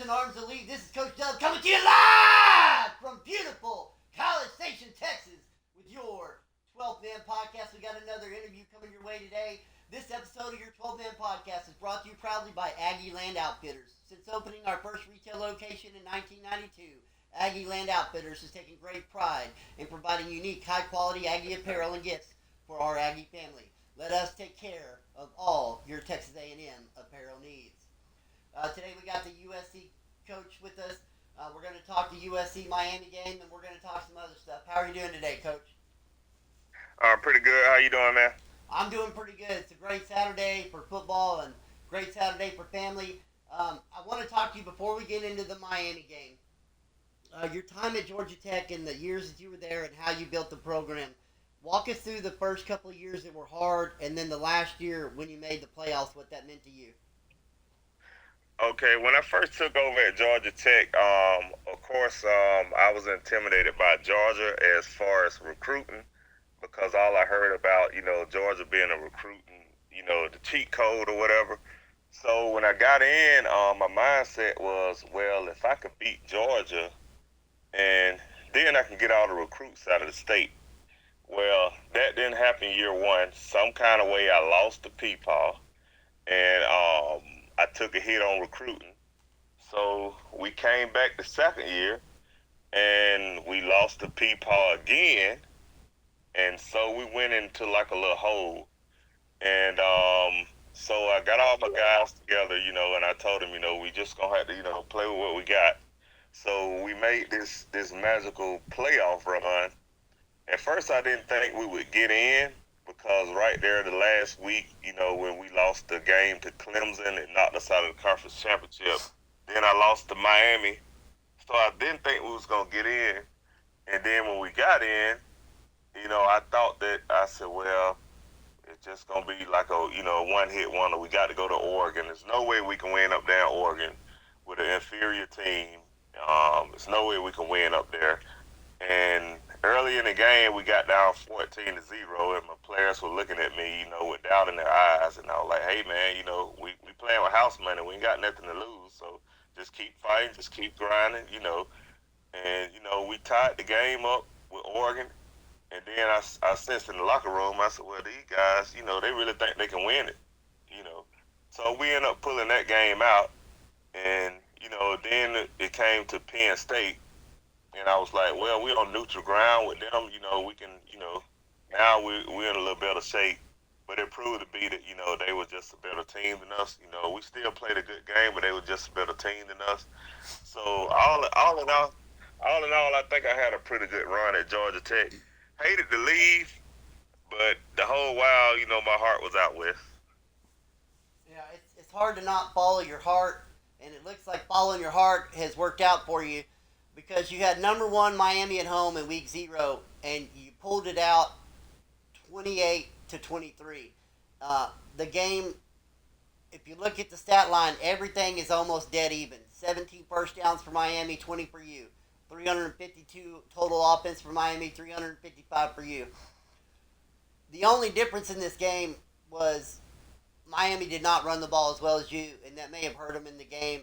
and Arms Elite. This is Coach Dub coming to you live from beautiful College Station, Texas, with your 12 Man Podcast. We got another interview coming your way today. This episode of your 12 Man Podcast is brought to you proudly by Aggie Land Outfitters. Since opening our first retail location in 1992, Aggie Land Outfitters has taken great pride in providing unique, high-quality Aggie apparel and gifts for our Aggie family. Let us take care of all your Texas A&M apparel needs. Today we got the USC coach with us. We're going to talk the USC Miami game, and we're going to talk some other stuff. How are you doing today, Coach? Pretty good. How you doing, man? I'm doing pretty good. It's a great Saturday for football and great Saturday for family. I want to talk to you before we get into the Miami game. Your time at Georgia Tech and the years that you were there and how you built the program. Walk us through the first couple of years that were hard, and then the last year when you made the playoffs, what that meant to you. Okay, when I first took over at Georgia Tech, of course, I was intimidated by Georgia as far as recruiting because all I heard about, Georgia being a recruiting, the cheat code or whatever. So when I got in, my mindset was, well, if I could beat Georgia, and then I can get all the recruits out of the state. Well, that didn't happen year one. Some kind of way I lost the P-Paw, and I took a hit on recruiting. So we came back the second year, and we lost the P-Paw again, and so we went into like a little hole. And so I got all my guys together, and I told them, we just gonna have to, play with what we got. So we made this magical playoff run. At first, I didn't think we would get in because right there the last week, when we lost the game to Clemson, it knocked us out of the conference championship. Then I lost to Miami, so I didn't think we was going to get in. And then when we got in, I thought that, I said, well, it's just going to be like a, one-hit wonder. We got to go to Oregon. There's no way we can win up there in Oregon with an inferior team. There's no way we can win up there. And early in the game, we got down 14-0, and my players were looking at me, with doubt in their eyes. And I was like, hey, man, we playing with house money. We ain't got nothing to lose. So just keep fighting, just keep grinding, And, we tied the game up with Oregon. And then I sensed in the locker room, I said, well, these guys, they really think they can win it, So we ended up pulling that game out. And, then it came to Penn State. And I was like, well, we're on neutral ground with them. We can, now we're in a little better shape. But it proved to be that, they were just a better team than us. We still played a good game, but they were just a better team than us. So all in all, I think I had a pretty good run at Georgia Tech. Hated to leave, but the whole while, my heart was out west. Yeah, it's hard to not follow your heart, and it looks like following your heart has worked out for you. Because you had number one Miami at home in week 0, and you pulled it out 28-23. The game, if you look at the stat line, everything is almost dead even. 17 first downs for Miami, 20 for you. 352 total offense for Miami, 355 for you. The only difference in this game was Miami did not run the ball as well as you, and that may have hurt them in the game.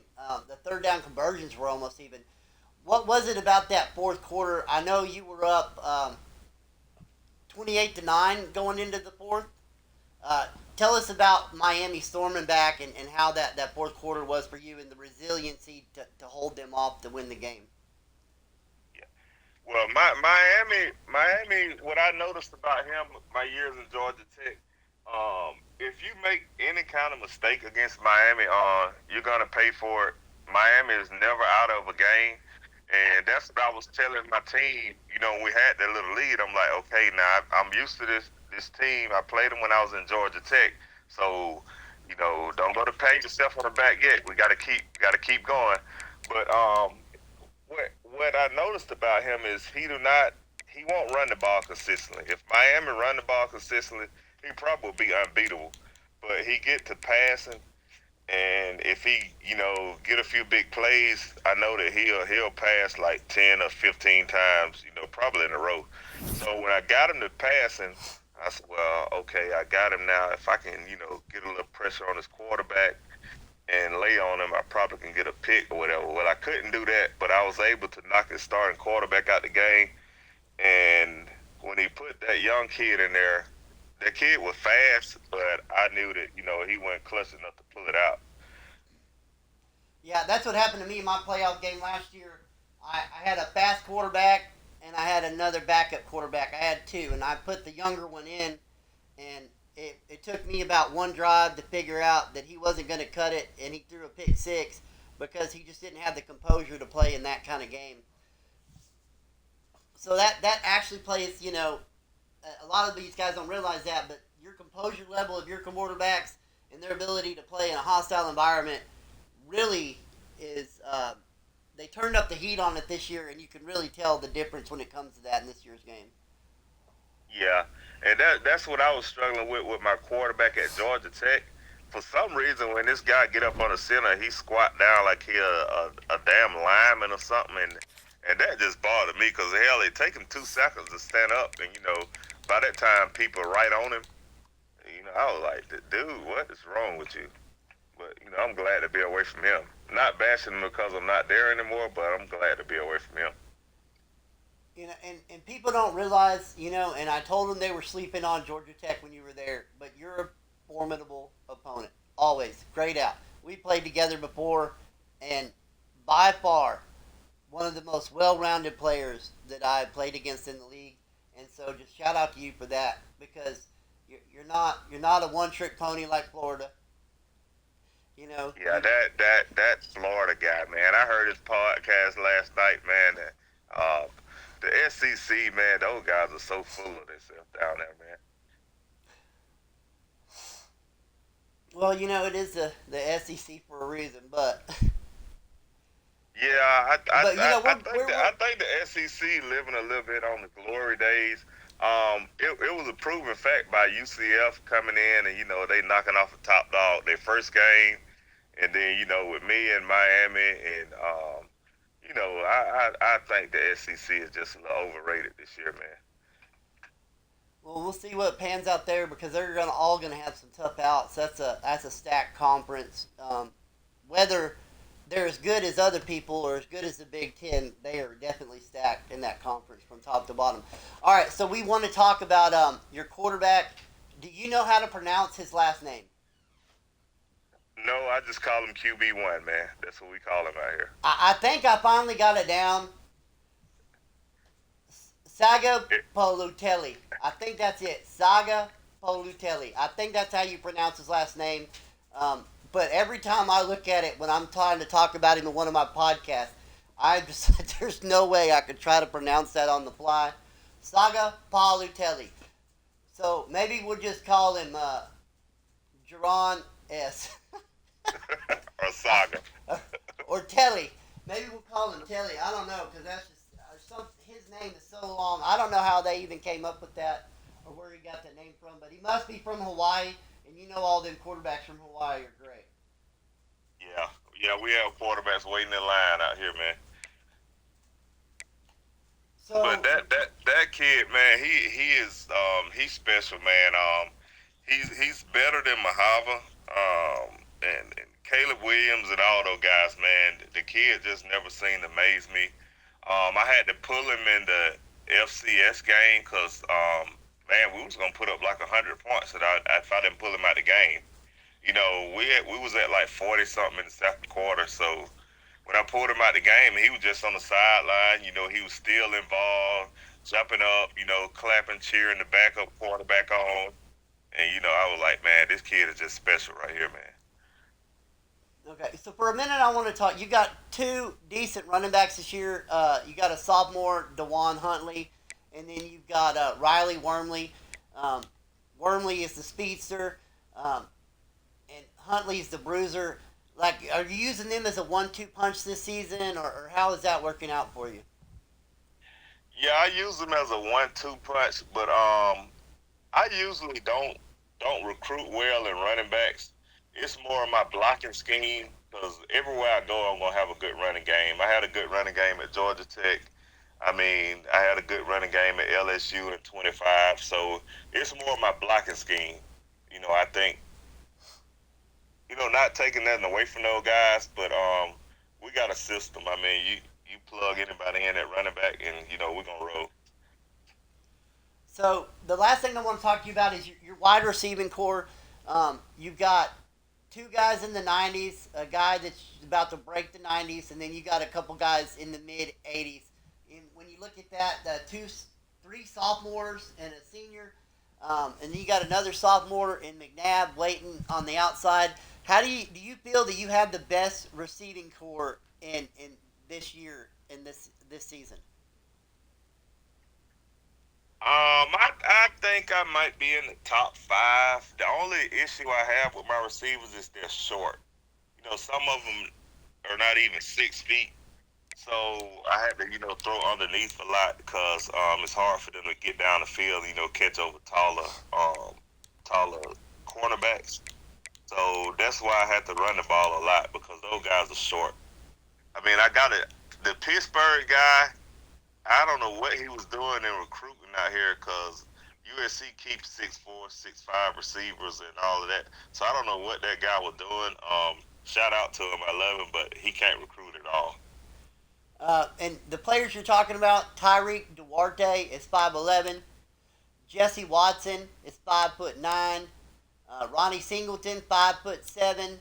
The third down conversions were almost even. What was it about that fourth quarter? I know you were up 28-9 going into the fourth. Tell us about Miami storming back and how that fourth quarter was for you and the resiliency to hold them off to win the game. Yeah. Well, Miami, what I noticed about him my years in Georgia Tech, if you make any kind of mistake against Miami, you're going to pay for it. Miami is never out of a game. And that's what I was telling my team, when we had that little lead. I'm like, okay, now I'm used to this team. I played them when I was in Georgia Tech. So, don't go to pat yourself on the back yet. We got to keep going. But what I noticed about him is he won't run the ball consistently. If Miami run the ball consistently, he probably will be unbeatable. But he get to passing. And if he, get a few big plays, I know that he'll pass like 10 or 15 times, probably in a row. So when I got him to passing, I said, well, okay, I got him now. If I can, get a little pressure on his quarterback and lay on him, I probably can get a pick or whatever. Well, I couldn't do that, but I was able to knock his starting quarterback out the game. And when he put that young kid in there, that kid was fast, but I knew that he wasn't clutch enough to pull it out. Yeah, that's what happened to me in my playoff game last year. I had a fast quarterback and I had another backup quarterback. I had two, and I put the younger one in, and it took me about one drive to figure out that he wasn't going to cut it, and he threw a pick six because he just didn't have the composure to play in that kind of game. So that actually plays, a lot of these guys don't realize that, but your composure level of your quarterbacks and their ability to play in a hostile environment really is. They turned up the heat on it this year, and you can really tell the difference when it comes to that in this year's game. Yeah, and that's what I was struggling with my quarterback at Georgia Tech. For some reason, when this guy get up on the center, he squat down like he a damn lineman or something, and that just bothered me because hell, it take him 2 seconds to stand up, and by that time people are right on him. I was like, dude, what is wrong with you? But I'm glad to be away from him. Not bashing him because I'm not there anymore, but I'm glad to be away from him. And people don't realize, and I told them they were sleeping on Georgia Tech when you were there, but you're a formidable opponent. Always. Great out. We played together before, and by far, one of the most well-rounded players that I played against in the league. And so just shout out to you for that, because you're not a one-trick pony like Florida. You know, Yeah, that Florida guy, man. I heard his podcast last night, man. The SEC, man, those guys are so full of themselves down there, man. well, it is the SEC for a reason, but Yeah, I I, but I, I think we're I think the SEC living a little bit on the glory days. It was a proven fact by UCF coming in and they knocking off the top dog their first game, and then with me in Miami, and I think the SEC is just a little overrated this year, man. Well, we'll see what pans out there, because they're gonna have some tough outs. That's a stacked conference. Whether they're as good as other people or as good as the Big Ten, they are definitely stacked in that conference from top to bottom. All right, so we want to talk about your quarterback. Do you know how to pronounce his last name? No, I just call him QB1, man. That's what we call him out here. I think I finally got it down. Saga It, Polutelli. I think that's it. Saga Polutelli. I think that's how you pronounce his last name. But every time I look at it when I'm trying to talk about him in one of my podcasts, I just there's no way I could try to pronounce that on the fly. Saga Polutelli. So maybe we'll just call him Jerron S. or Saga. or Telly. Maybe we'll call him Telly. I don't know, because that's just his name is so long. I don't know how they even came up with that or where he got that name from, but he must be from Hawaii, and all them quarterbacks from Hawaii are great. Yeah, yeah, we have quarterbacks waiting in line out here, man. But So, that kid, man, he is he's special, man. He's better than Mahava, and Caleb Williams and all those guys, man. The kid just never seemed to amaze me. I had to pull him in the FCS game because man, we was gonna put up like 100 points if I didn't pull him out the game. We was at like 40 something in the second quarter, so when I pulled him out the game, he was just on the sideline. He was still involved, jumping up, clapping, cheering the backup quarterback on. And, I was like, man, this kid is just special right here, man. okay, so for a minute, I want to talk. You got two decent running backs this year. You got a sophomore, Dewan Huntley, and then you've got Riley Wormley. Um, Wormley is the speedster. And Huntley's the bruiser. Like, are you using them as a 1-2 punch this season, or how is that working out for you? Yeah, I use him as a 1-2 punch, but I usually don't recruit well in running backs. It's more of my blocking scheme because everywhere I go, I'm gonna have a good running game. I had a good running game at Georgia Tech. I mean, I had a good running game at LSU in 25. So it's more of my blocking scheme. I think not taking nothing away from those guys, but we got a system. I mean, you plug anybody in at running back, and we're gonna roll. So the last thing I want to talk to you about is your wide receiving core. You've got two guys in the 90s, a guy that's about to break the 90s, and then you got a couple guys in the mid 80s. And when you look at that, three sophomores and a senior, and then you got another sophomore in McNabb waiting on the outside. How do you feel that you have the best receiving core in this year in this season? I think I might be in the top 5. The only issue I have with my receivers is they're short. Some of them are not even 6 feet. So I had to, throw underneath a lot because it's hard for them to get down the field, catch over taller cornerbacks. So that's why I had to run the ball a lot because those guys are short. I mean, I got it. The Pittsburgh guy, I don't know what he was doing in recruiting out here because USC keeps 6'4", 6'5" receivers and all of that. So I don't know what that guy was doing. Shout out to him. I love him, but he can't recruit at all. And the players you're talking about, Tyreek Duarte is 5'11", Jesse Watson is 5'9", Ronnie Singleton 5'7",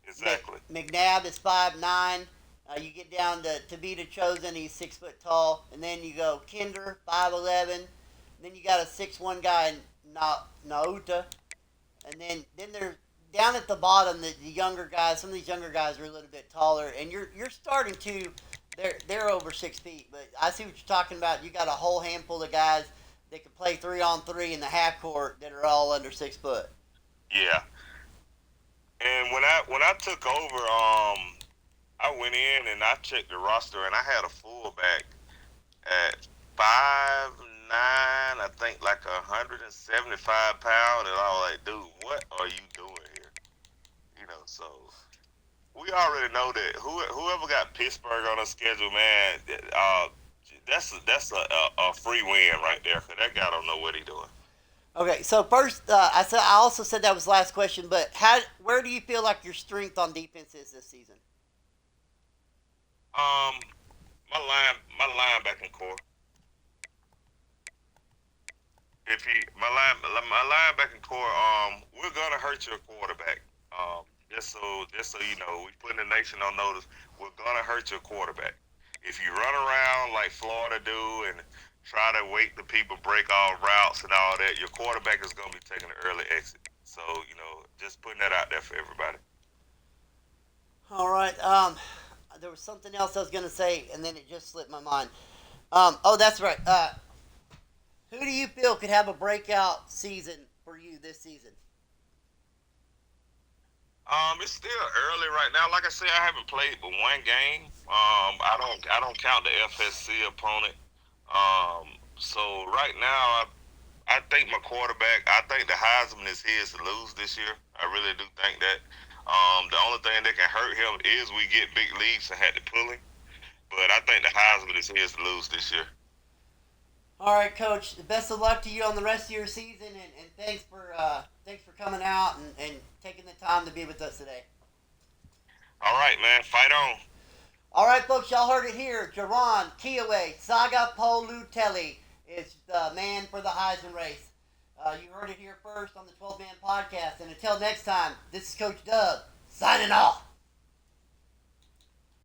Exactly. McNabb is 5'9". You get down to Tabita Chosen, he's 6 foot tall, and then you go Kinder 5'11", and then you got a 6'1" guy Nauta, and then they're down at the bottom. The younger guys, some of these younger guys are a little bit taller, and you're starting to. They're over 6 feet, but I see what you're talking about. You got a whole handful of guys that can play 3-on-3 in the half court that are all under 6 foot. Yeah. And when I took over, I went in and I checked the roster, and I had a fullback at 5'9", I think like 175 pounds, and I was like, dude, what are you doing here? So we already know that whoever got Pittsburgh on the schedule, man, that's a free win right there. Cause that guy don't know what he doing. Okay, so first, I also said that was the last question, but where do you feel like your strength on defense is this season? Um, my linebacking core. If he my linebacking core, we're gonna hurt your quarterback. Just so you know, we putting the nation on notice. We're gonna hurt your quarterback. If you run around like Florida do and try to wait the people break all routes and all that, your quarterback is gonna be taking an early exit. So just putting that out there for everybody. All right. There was something else I was gonna say, and then it just slipped my mind. Oh, that's right. Who do you feel could have a breakout season for you this season? It's still early right now. Like I said, I haven't played but one game. I don't count the FSC opponent. So right now, I think my quarterback. I think the Heisman is his to lose this year. I really do think that. The only thing that can hurt him is we get big leagues and had to pull him. But I think the Heisman is his to lose this year. All right, Coach. Best of luck to you on the rest of your season, and thanks for coming out and taking the time to be with us today. All right, man. Fight on. All right, folks. Y'all heard it here. Jaron Kiowe Sagapolutelli is the man for the Heisman race. You heard it here first on the 12 Man Podcast. And until next time, this is Coach Dub signing off.